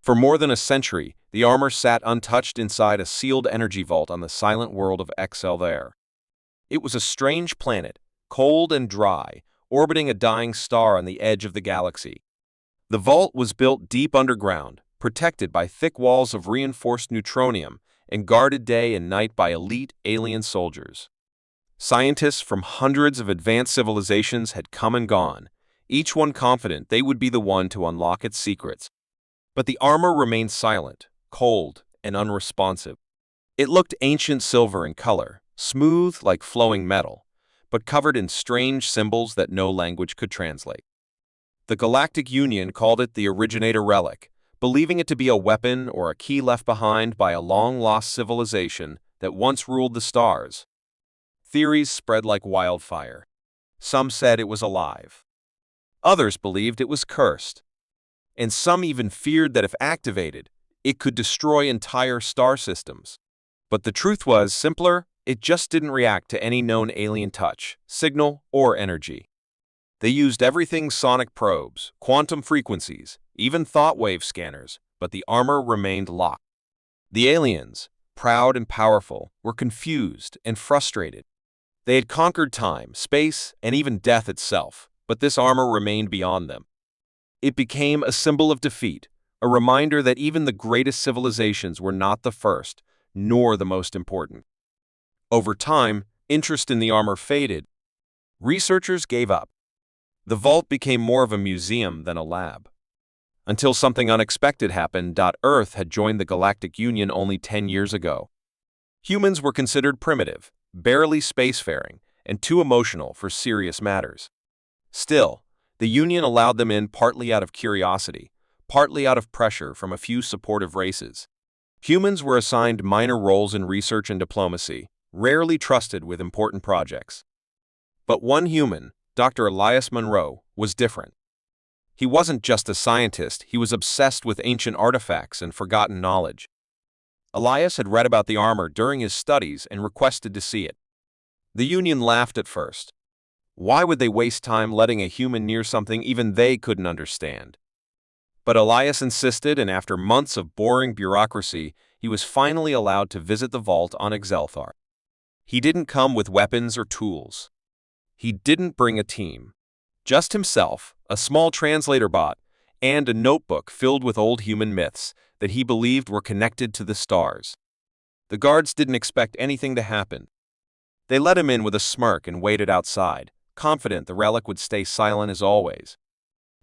For more than a century, the armor sat untouched inside a sealed energy vault on the silent world of XL there. It was a strange planet, cold and dry, orbiting a dying star on the edge of the galaxy. The vault was built deep underground, protected by thick walls of reinforced neutronium and guarded day and night by elite alien soldiers. Scientists from hundreds of advanced civilizations had come and gone, each one confident they would be the one to unlock its secrets. But the armor remained silent, cold, and unresponsive. It looked ancient silver in color, smooth like flowing metal, but covered in strange symbols that no language could translate. The Galactic Union called it the Originator Relic, believing it to be a weapon or a key left behind by a long-lost civilization that once ruled the stars. Theories spread like wildfire. Some said it was alive. Others believed it was cursed. And some even feared that if activated, it could destroy entire star systems. But the truth was simpler, it just didn't react to any known alien touch, signal, or energy. They used everything: sonic probes, quantum frequencies, even thought wave scanners, but the armor remained locked. The aliens, proud and powerful, were confused and frustrated. They had conquered time, space, and even death itself, but this armor remained beyond them. It became a symbol of defeat, a reminder that even the greatest civilizations were not the first, nor the most important. Over time, interest in the armor faded. Researchers gave up. The vault became more of a museum than a lab. Until something unexpected happened. Earth had joined the Galactic Union only 10 years ago. Humans were considered primitive, barely spacefaring, and too emotional for serious matters. Still, the Union allowed them in partly out of curiosity, partly out of pressure from a few supportive races. Humans were assigned minor roles in research and diplomacy, rarely trusted with important projects. But one human, Dr. Elias Monroe, was different. He wasn't just a scientist, he was obsessed with ancient artifacts and forgotten knowledge. Elias had read about the armor during his studies and requested to see it. The Union laughed at first. Why would they waste time letting a human near something even they couldn't understand? But Elias insisted, and after months of boring bureaucracy, he was finally allowed to visit the vault on Exelthar. He didn't come with weapons or tools. He didn't bring a team. Just himself, a small translator bot, and a notebook filled with old human myths that he believed were connected to the stars. The guards didn't expect anything to happen. They let him in with a smirk and waited outside, confident the relic would stay silent as always.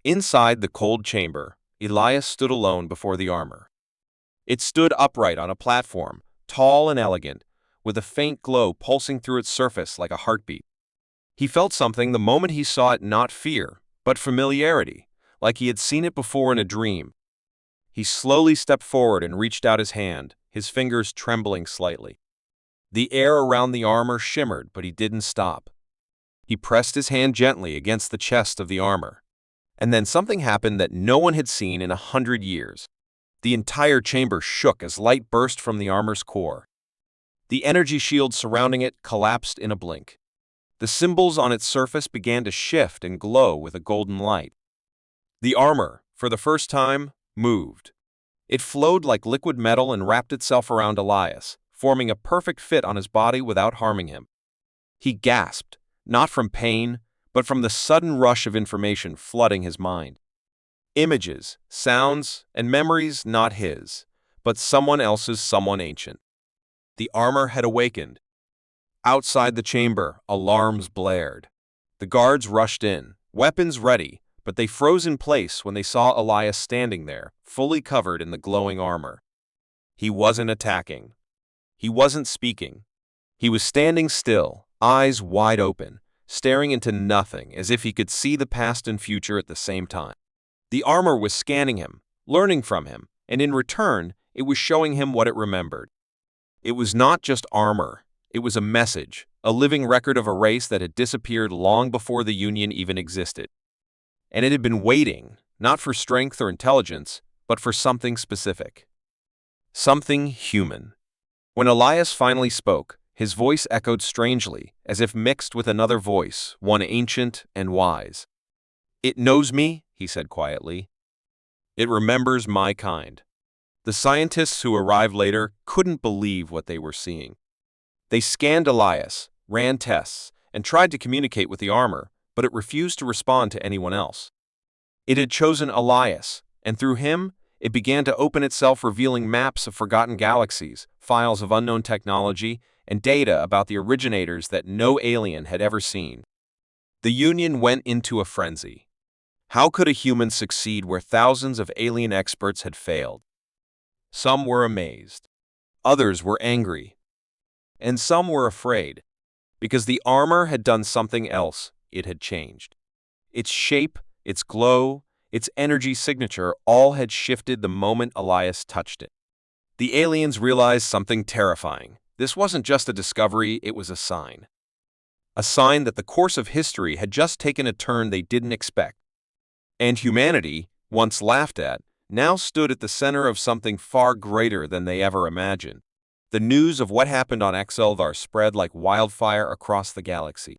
Inside the cold chamber, Elias stood alone before the armor. It stood upright on a platform, tall and elegant, with a faint glow pulsing through its surface like a heartbeat. He felt something the moment he saw it, not fear, but familiarity, like he had seen it before in a dream. He slowly stepped forward and reached out his hand, his fingers trembling slightly. The air around the armor shimmered, but he didn't stop. He pressed his hand gently against the chest of the armor. And then something happened that no one had seen in 100 years. The entire chamber shook as light burst from the armor's core. The energy shield surrounding it collapsed in a blink. The symbols on its surface began to shift and glow with a golden light. The armor, for the first time, moved. It flowed like liquid metal and wrapped itself around Elias, forming a perfect fit on his body without harming him. He gasped, not from pain, but from the sudden rush of information flooding his mind. Images, sounds, and memories not his, but someone else's, someone ancient. The armor had awakened. Outside the chamber, alarms blared. The guards rushed in, weapons ready, but they froze in place when they saw Elias standing there, fully covered in the glowing armor. He wasn't attacking. He wasn't speaking. He was standing still, eyes wide open, staring into nothing as if he could see the past and future at the same time. The armor was scanning him, learning from him, and in return, it was showing him what it remembered. It was not just armor. It was a message, a living record of a race that had disappeared long before the Union even existed. And it had been waiting, not for strength or intelligence, but for something specific. Something human. When Elias finally spoke, his voice echoed strangely, as if mixed with another voice, one ancient and wise. "It knows me," he said quietly. "It remembers my kind." The scientists who arrived later couldn't believe what they were seeing. They scanned Elias, ran tests, and tried to communicate with the armor, but it refused to respond to anyone else. It had chosen Elias, and through him, it began to open itself, revealing maps of forgotten galaxies, files of unknown technology, and data about the originators that no alien had ever seen. The Union went into a frenzy. How could a human succeed where thousands of alien experts had failed? Some were amazed. Others were angry. And some were afraid, because the armor had done something else. It had changed. Its shape, its glow, its energy signature all had shifted the moment Elias touched it. The aliens realized something terrifying. This wasn't just a discovery, it was a sign. A sign that the course of history had just taken a turn they didn't expect. And humanity, once laughed at, now stood at the center of something far greater than they ever imagined. The news of what happened on Exeldar spread like wildfire across the galaxy.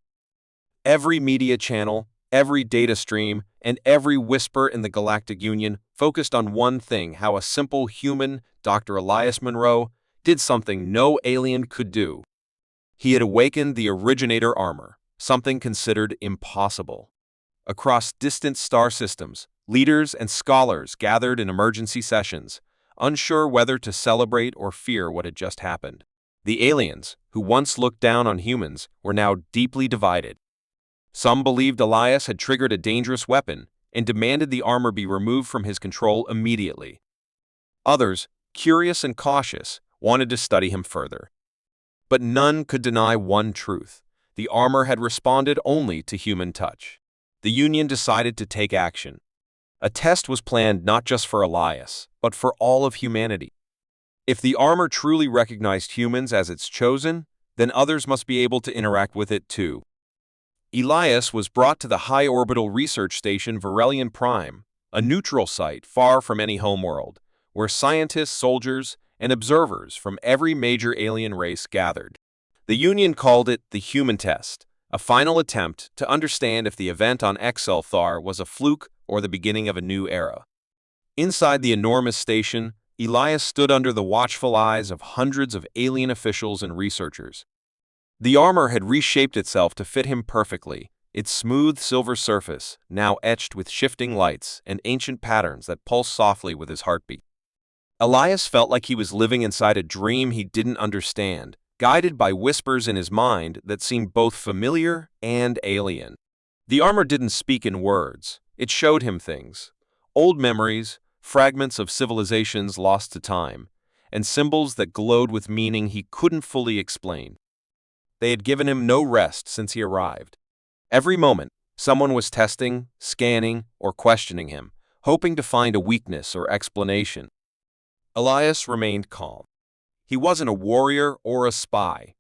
Every media channel, every data stream, and every whisper in the Galactic Union focused on one thing: how a simple human, Dr. Elias Monroe, did something no alien could do. He had awakened the originator armor, something considered impossible. Across distant star systems, leaders and scholars gathered in emergency sessions, unsure whether to celebrate or fear what had just happened. The aliens, who once looked down on humans, were now deeply divided. Some believed Elias had triggered a dangerous weapon and demanded the armor be removed from his control immediately. Others, curious and cautious, wanted to study him further. But none could deny one truth: the armor had responded only to human touch. The Union decided to take action. A test was planned not just for Elias, but for all of humanity. If the armor truly recognized humans as its chosen, then others must be able to interact with it too. Elias was brought to the high-orbital research station Varelian Prime, a neutral site far from any homeworld, where scientists, soldiers, and observers from every major alien race gathered. The Union called it the Human Test, a final attempt to understand if the event on Exeldar was a fluke or the beginning of a new era. Inside the enormous station, Elias stood under the watchful eyes of hundreds of alien officials and researchers. The armor had reshaped itself to fit him perfectly, its smooth silver surface now etched with shifting lights and ancient patterns that pulsed softly with his heartbeat. Elias felt like he was living inside a dream he didn't understand, guided by whispers in his mind that seemed both familiar and alien. The armor didn't speak in words, it showed him things: old memories, fragments of civilizations lost to time, and symbols that glowed with meaning he couldn't fully explain. They had given him no rest since he arrived. Every moment, someone was testing, scanning, or questioning him, hoping to find a weakness or explanation. Elias remained calm. He wasn't a warrior or a spy.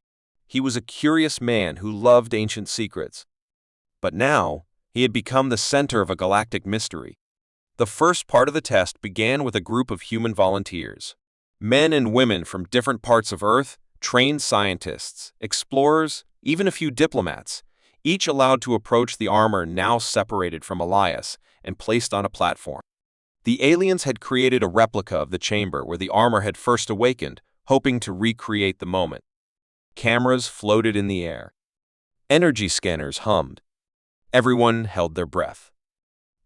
He was a curious man who loved ancient secrets. But now, he had become the center of a galactic mystery. The first part of the test began with a group of human volunteers. Men and women from different parts of Earth, trained scientists, explorers, even a few diplomats, each allowed to approach the armor now separated from Elias and placed on a platform. The aliens had created a replica of the chamber where the armor had first awakened, hoping to recreate the moment. Cameras floated in the air. Energy scanners hummed. Everyone held their breath.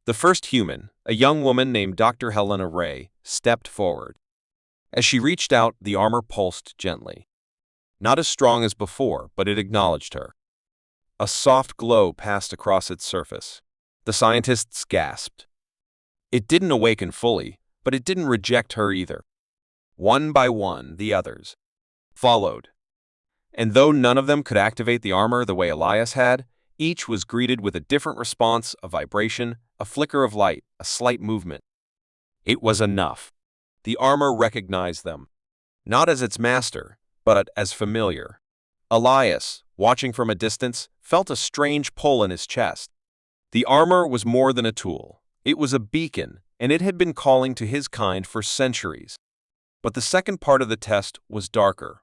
The first human, a young woman named Dr. Helena Ray, stepped forward. As she reached out, the armor pulsed gently. Not as strong as before, but it acknowledged her. A soft glow passed across its surface. The scientists gasped. It didn't awaken fully, but it didn't reject her either. One by one, the others followed. And though none of them could activate the armor the way Elias had, each was greeted with a different response: a vibration, a flicker of light, a slight movement. It was enough. The armor recognized them, not as its master, but as familiar. Elias, watching from a distance, felt a strange pull in his chest. The armor was more than a tool. It was a beacon, and it had been calling to his kind for centuries. But the second part of the test was darker.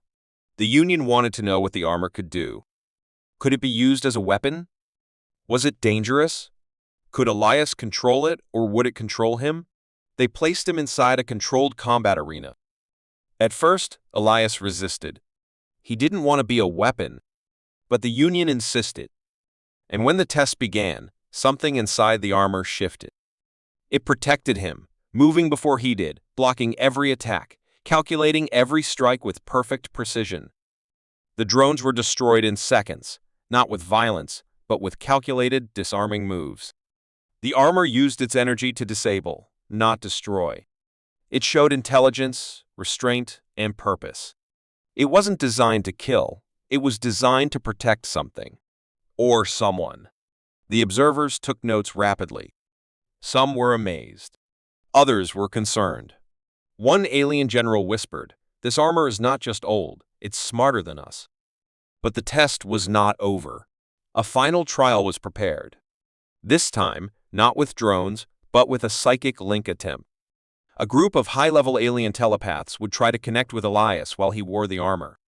The Union wanted to know what the armor could do. Could it be used as a weapon? Was it dangerous? Could Elias control it, or would it control him? They placed him inside a controlled combat arena. At first, Elias resisted. He didn't want to be a weapon, but the Union insisted. And when the test began, something inside the armor shifted. It protected him, moving before he did, blocking every attack, calculating every strike with perfect precision. The drones were destroyed in seconds, not with violence, but with calculated, disarming moves. The armor used its energy to disable, not destroy. It showed intelligence, restraint, and purpose. It wasn't designed to kill, it was designed to protect something. Or someone. The observers took notes rapidly. Some were amazed. Others were concerned. One alien general whispered, "This armor is not just old, it's smarter than us." But the test was not over. A final trial was prepared. This time, not with drones, but with a psychic link attempt. A group of high-level alien telepaths would try to connect with Elias while he wore the armor.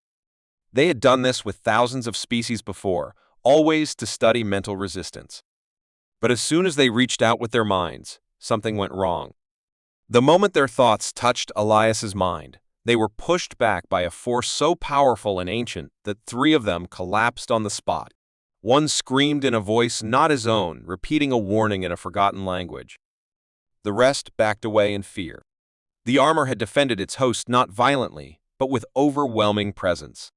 They had done this with thousands of species before, always to study mental resistance. But as soon as they reached out with their minds, something went wrong. The moment their thoughts touched Elias's mind, they were pushed back by a force so powerful and ancient that 3 of them collapsed on the spot. One screamed in a voice not his own, repeating a warning in a forgotten language. The rest backed away in fear. The armor had defended its host not violently, but with overwhelming presence.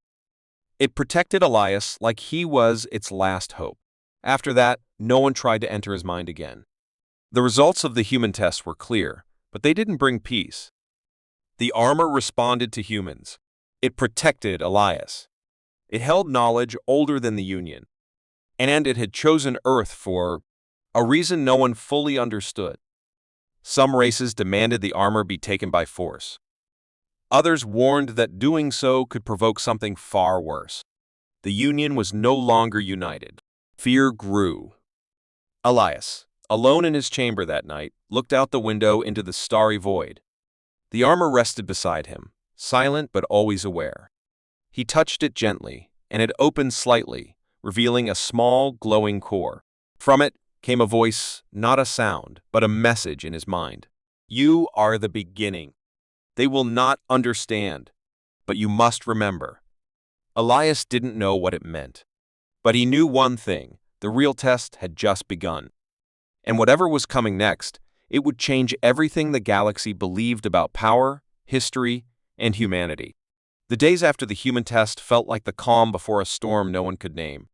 It protected Elias like he was its last hope. After that, no one tried to enter his mind again. The results of the human tests were clear, but they didn't bring peace. The armor responded to humans. It protected Elias. It held knowledge older than the Union. And it had chosen Earth for a reason no one fully understood. Some races demanded the armor be taken by force. Others warned that doing so could provoke something far worse. The Union was no longer united. Fear grew. Elias, alone in his chamber that night, looked out the window into the starry void. The armor rested beside him, silent but always aware. He touched it gently, and it opened slightly, revealing a small, glowing core. From it came a voice, not a sound, but a message in his mind. "You are the beginning. They will not understand, but you must remember." Elias didn't know what it meant, but he knew one thing: the real test had just begun. And whatever was coming next, it would change everything the galaxy believed about power, history, and humanity. The days after the human test felt like the calm before a storm no one could name.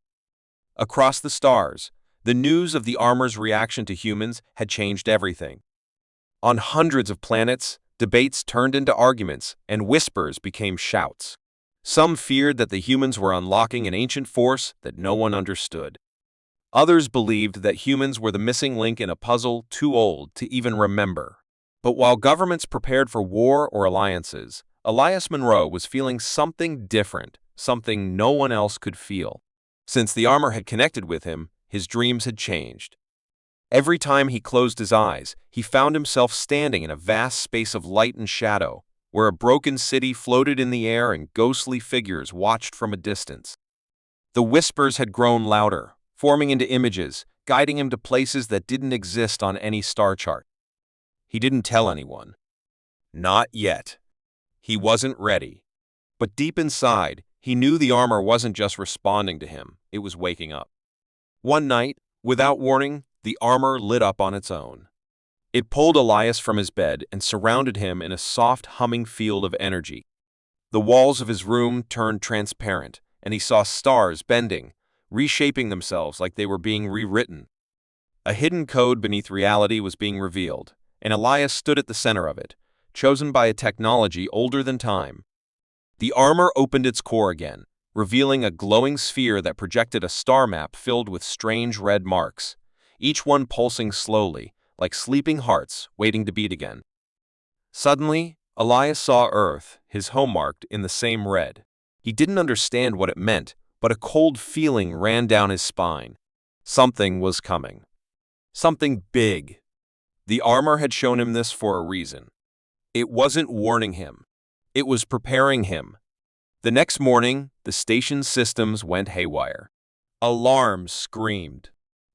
Across the stars, the news of the armor's reaction to humans had changed everything. On hundreds of planets, debates turned into arguments, and whispers became shouts. Some feared that the humans were unlocking an ancient force that no one understood. Others believed that humans were the missing link in a puzzle too old to even remember. But while governments prepared for war or alliances, Elias Monroe was feeling something different, something no one else could feel. Since the armor had connected with him, his dreams had changed. Every time he closed his eyes, he found himself standing in a vast space of light and shadow, where a broken city floated in the air and ghostly figures watched from a distance. The whispers had grown louder, forming into images, guiding him to places that didn't exist on any star chart. He didn't tell anyone. Not yet. He wasn't ready. But deep inside, he knew the armor wasn't just responding to him, it was waking up. One night, without warning, the armor lit up on its own. It pulled Elias from his bed and surrounded him in a soft, humming field of energy. The walls of his room turned transparent, and he saw stars bending, reshaping themselves like they were being rewritten. A hidden code beneath reality was being revealed, and Elias stood at the center of it, chosen by a technology older than time. The armor opened its core again, revealing a glowing sphere that projected a star map filled with strange red marks, each one pulsing slowly, like sleeping hearts waiting to beat again. Suddenly, Elias saw Earth, his home marked in the same red. He didn't understand what it meant, but a cold feeling ran down his spine. Something was coming. Something big. The armor had shown him this for a reason. It wasn't warning him. It was preparing him. The next morning, the station's systems went haywire. Alarms screamed.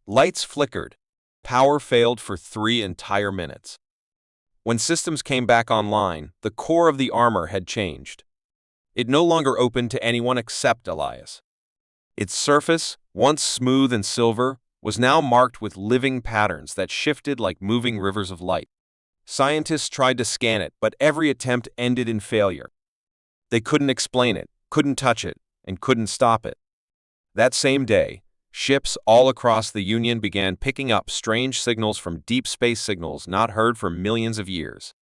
Lights flickered. Power failed for 3 entire minutes. When systems came back online, the core of the armor had changed. It no longer opened to anyone except Elias. Its surface, once smooth and silver, was now marked with living patterns that shifted like moving rivers of light. Scientists tried to scan it, but every attempt ended in failure. They couldn't explain it, couldn't touch it, and couldn't stop it. That same day, ships all across the Union began picking up strange signals from deep space signals not heard for millions of years.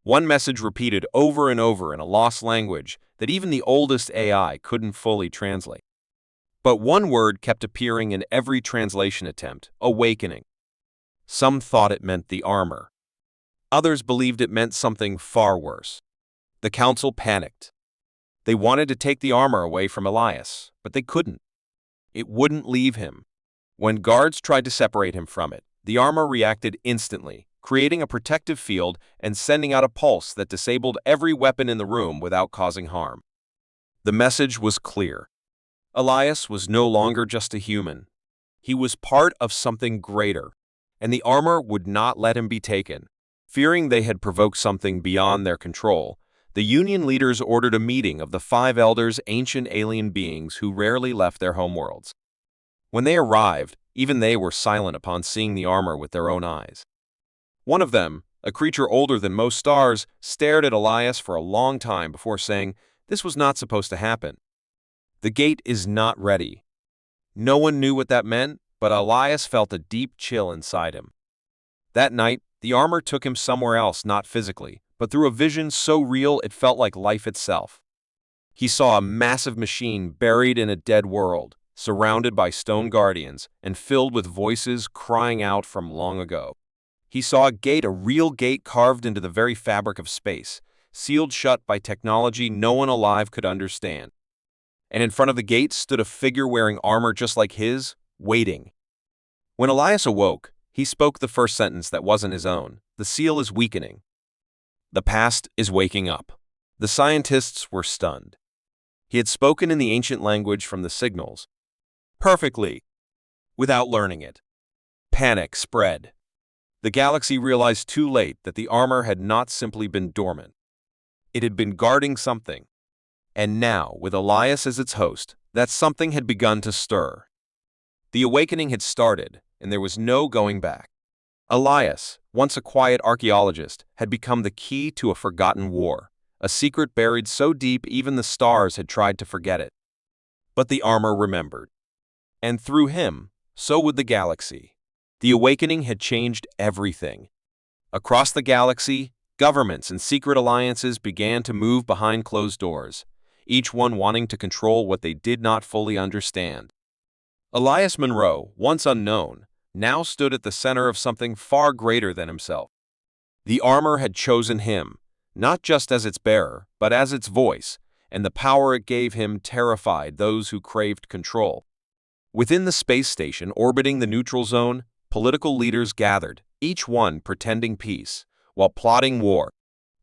One message repeated over and over in a lost language that even the oldest AI couldn't fully translate. But one word kept appearing in every translation attempt: awakening. Some thought it meant the armor. Others believed it meant something far worse. The council panicked. They wanted to take the armor away from Elias, but they couldn't. It wouldn't leave him. When guards tried to separate him from it, the armor reacted instantly, creating a protective field and sending out a pulse that disabled every weapon in the room without causing harm. The message was clear. Elias was no longer just a human. He was part of something greater, and the armor would not let him be taken. Fearing they had provoked something beyond their control, the Union leaders ordered a meeting of the 5 elders, ancient alien beings who rarely left their homeworlds. When they arrived, even they were silent upon seeing the armor with their own eyes. One of them, a creature older than most stars, stared at Elias for a long time before saying, "This was not supposed to happen. The gate is not ready." No one knew what that meant, but Elias felt a deep chill inside him. That night, the armor took him somewhere else, not physically, but through a vision so real it felt like life itself. He saw a massive machine buried in a dead world, surrounded by stone guardians, and filled with voices crying out from long ago. He saw a gate, a real gate carved into the very fabric of space, sealed shut by technology no one alive could understand. And in front of the gate stood a figure wearing armor just like his, waiting. When Elias awoke, he spoke the first sentence that wasn't his own. "The seal is weakening. The past is waking up." The scientists were stunned. He had spoken in the ancient language from the signals, perfectly, without learning it. Panic spread. The galaxy realized too late that the armor had not simply been dormant. It had been guarding something. And now, with Elias as its host, that something had begun to stir. The awakening had started, and there was no going back. Elias, once a quiet archaeologist, had become the key to a forgotten war, a secret buried so deep even the stars had tried to forget it. But the armor remembered. And through him, so would the galaxy. The awakening had changed everything. Across the galaxy, governments and secret alliances began to move behind closed doors, each one wanting to control what they did not fully understand. Elias Monroe, once unknown, now stood at the center of something far greater than himself. The armor had chosen him, not just as its bearer, but as its voice, and the power it gave him terrified those who craved control. Within the space station orbiting the neutral zone, political leaders gathered, each one pretending peace, while plotting war.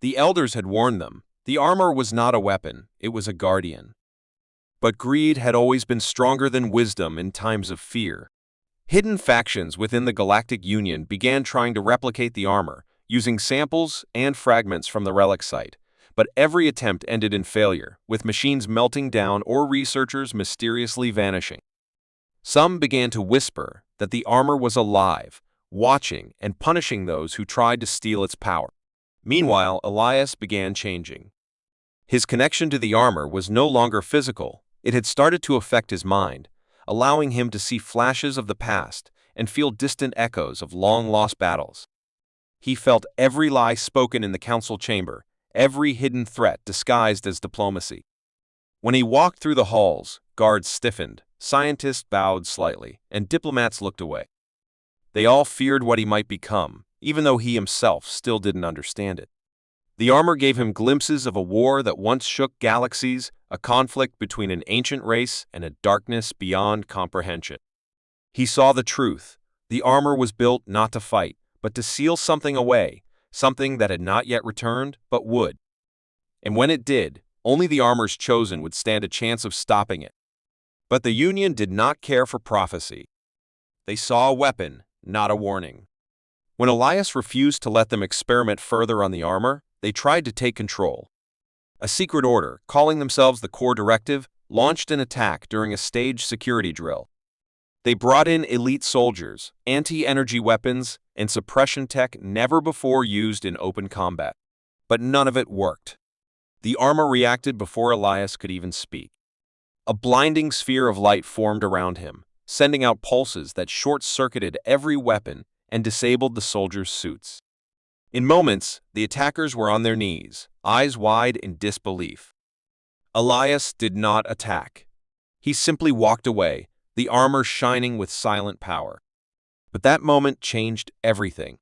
The elders had warned them, the armor was not a weapon, it was a guardian. But greed had always been stronger than wisdom in times of fear. Hidden factions within the Galactic Union began trying to replicate the armor, using samples and fragments from the relic site. But every attempt ended in failure, with machines melting down or researchers mysteriously vanishing. Some began to whisper that the armor was alive, watching and punishing those who tried to steal its power. Meanwhile, Elias began changing. His connection to the armor was no longer physical. It had started to affect his mind, allowing him to see flashes of the past and feel distant echoes of long-lost battles. He felt every lie spoken in the council chamber, every hidden threat disguised as diplomacy. When he walked through the halls, guards stiffened, scientists bowed slightly, and diplomats looked away. They all feared what he might become, even though he himself still didn't understand it. The armor gave him glimpses of a war that once shook galaxies, a conflict between an ancient race and a darkness beyond comprehension. He saw the truth. The armor was built not to fight, but to seal something away, something that had not yet returned, but would. And when it did, only the armor's chosen would stand a chance of stopping it. But the Union did not care for prophecy. They saw a weapon, not a warning. When Elias refused to let them experiment further on the armor, they tried to take control. A secret order, calling themselves the Core Directive, launched an attack during a staged security drill. They brought in elite soldiers, anti-energy weapons, and suppression tech never before used in open combat. But none of it worked. The armor reacted before Elias could even speak. A blinding sphere of light formed around him, sending out pulses that short-circuited every weapon and disabled the soldiers' suits. In moments, the attackers were on their knees, eyes wide in disbelief. Elias did not attack. He simply walked away, the armor shining with silent power. But that moment changed everything.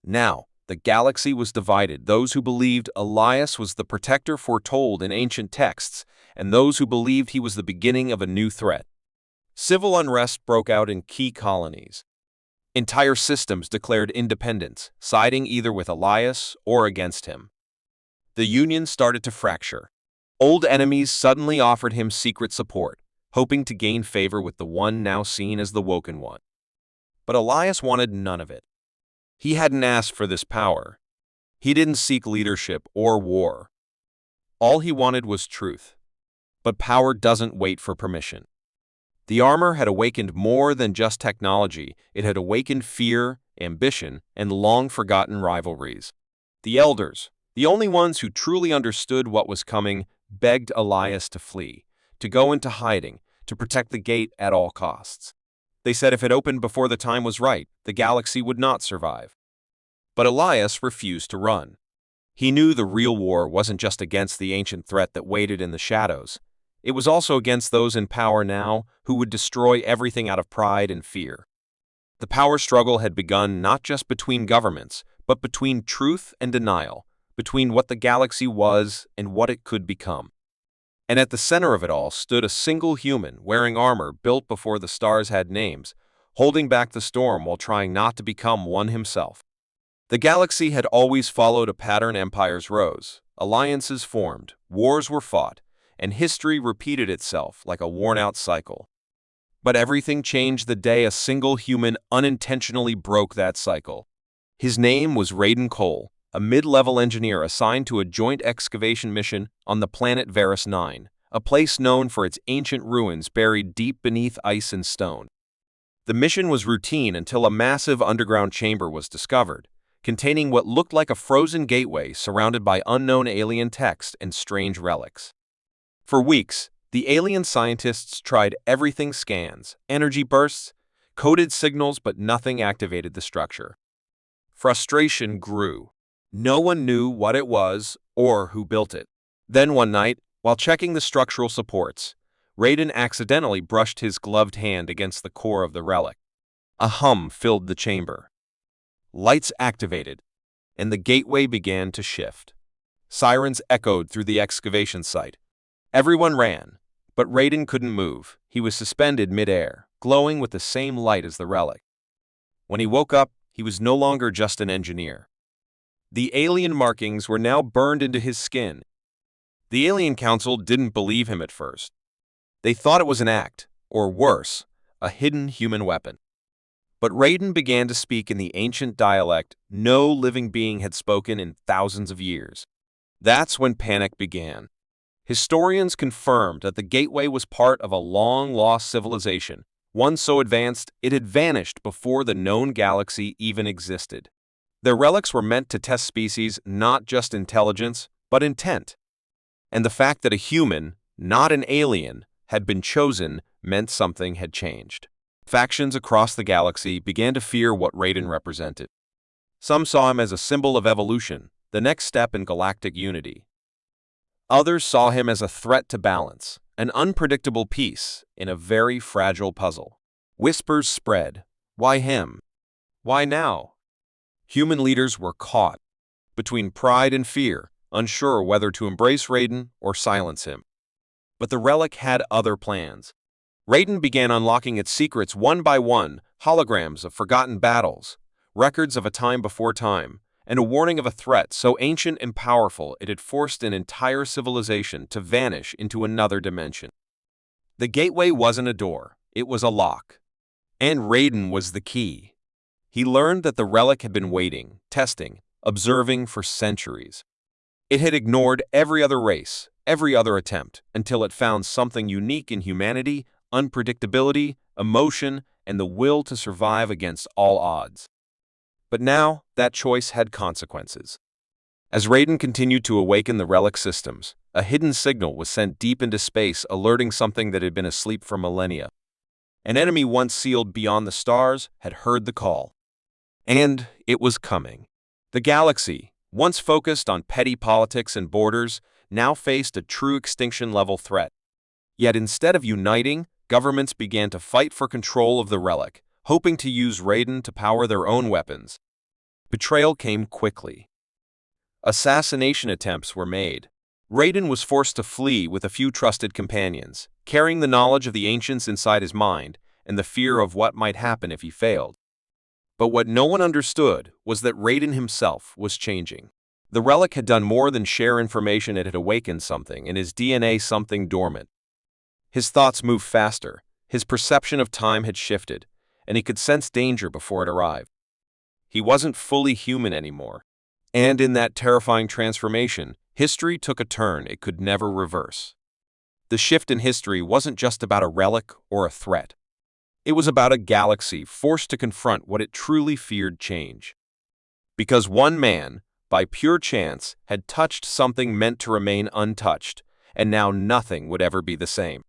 Now, the galaxy was divided, those who believed Elias was the protector foretold in ancient texts, and those who believed he was the beginning of a new threat. Civil unrest broke out in key colonies. Entire systems declared independence, siding either with Elias or against him. The Union started to fracture. Old enemies suddenly offered him secret support, hoping to gain favor with the one now seen as the Woken One. But Elias wanted none of it. He hadn't asked for this power. He didn't seek leadership or war. All he wanted was truth. But power doesn't wait for permission. The armor had awakened more than just technology. It had awakened fear, ambition, and long-forgotten rivalries. The elders, the only ones who truly understood what was coming, begged Elias to flee, to go into hiding, to protect the gate at all costs. They said if it opened before the time was right, the galaxy would not survive. But Elias refused to run. He knew the real war wasn't just against the ancient threat that waited in the shadows. It was also against those in power now who would destroy everything out of pride and fear. The power struggle had begun not just between governments, but between truth and denial, between what the galaxy was and what it could become. And at the center of it all stood a single human wearing armor built before the stars had names, holding back the storm while trying not to become one himself. The galaxy had always followed a pattern. Empires rose, alliances formed, wars were fought, and history repeated itself like a worn-out cycle. But everything changed the day a single human unintentionally broke that cycle. His name was Raiden Cole, a mid-level engineer assigned to a joint excavation mission on the planet Varus 9, a place known for its ancient ruins buried deep beneath ice and stone. The mission was routine until a massive underground chamber was discovered, containing what looked like a frozen gateway surrounded by unknown alien text and strange relics. For weeks, the alien scientists tried everything: scans, energy bursts, coded signals, but nothing activated the structure. Frustration grew. No one knew what it was or who built it. Then one night, while checking the structural supports, Raiden accidentally brushed his gloved hand against the core of the relic. A hum filled the chamber. Lights activated, and the gateway began to shift. Sirens echoed through the excavation site. Everyone ran, but Raiden couldn't move. He was suspended mid-air, glowing with the same light as the relic. When he woke up, he was no longer just an engineer. The alien markings were now burned into his skin. The Alien Council didn't believe him at first. They thought it was an act, or worse, a hidden human weapon. But Raiden began to speak in the ancient dialect no living being had spoken in thousands of years. That's when panic began. Historians confirmed that the gateway was part of a long-lost civilization, one so advanced it had vanished before the known galaxy even existed. Their relics were meant to test species, not just intelligence, but intent. And the fact that a human, not an alien, had been chosen meant something had changed. Factions across the galaxy began to fear what Raiden represented. Some saw him as a symbol of evolution, the next step in galactic unity. Others saw him as a threat to balance, an unpredictable piece in a very fragile puzzle. Whispers spread. Why him? Why now? Human leaders were caught between pride and fear, unsure whether to embrace Raiden or silence him. But the relic had other plans. Raiden began unlocking its secrets one by one: holograms of forgotten battles, records of a time before time, and a warning of a threat so ancient and powerful it had forced an entire civilization to vanish into another dimension. The gateway wasn't a door, it was a lock. And Raiden was the key. he learned that the relic had been waiting, testing, observing for centuries. It had ignored every other race, every other attempt, until it found something unique in humanity: unpredictability, emotion, and the will to survive against all odds. But now, that choice had consequences. As Raiden continued to awaken the relic systems, a hidden signal was sent deep into space, alerting something that had been asleep for millennia. An enemy once sealed beyond the stars had heard the call. And it was coming. The galaxy, once focused on petty politics and borders, now faced a true extinction-level threat. Yet instead of uniting, governments began to fight for control of the relic, hoping to use Raiden to power their own weapons. Betrayal came quickly. Assassination attempts were made. Raiden was forced to flee with a few trusted companions, carrying the knowledge of the ancients inside his mind and the fear of what might happen if he failed. But what no one understood was that Raiden himself was changing. The relic had done more than share information. It had awakened something in his DNA, something dormant. His thoughts moved faster, his perception of time had shifted, and he could sense danger before it arrived. He wasn't fully human anymore. And in that terrifying transformation, history took a turn it could never reverse. The shift in history wasn't just about a relic or a threat. It was about a galaxy forced to confront what it truly feared: change. Because one man, by pure chance, had touched something meant to remain untouched, and now nothing would ever be the same.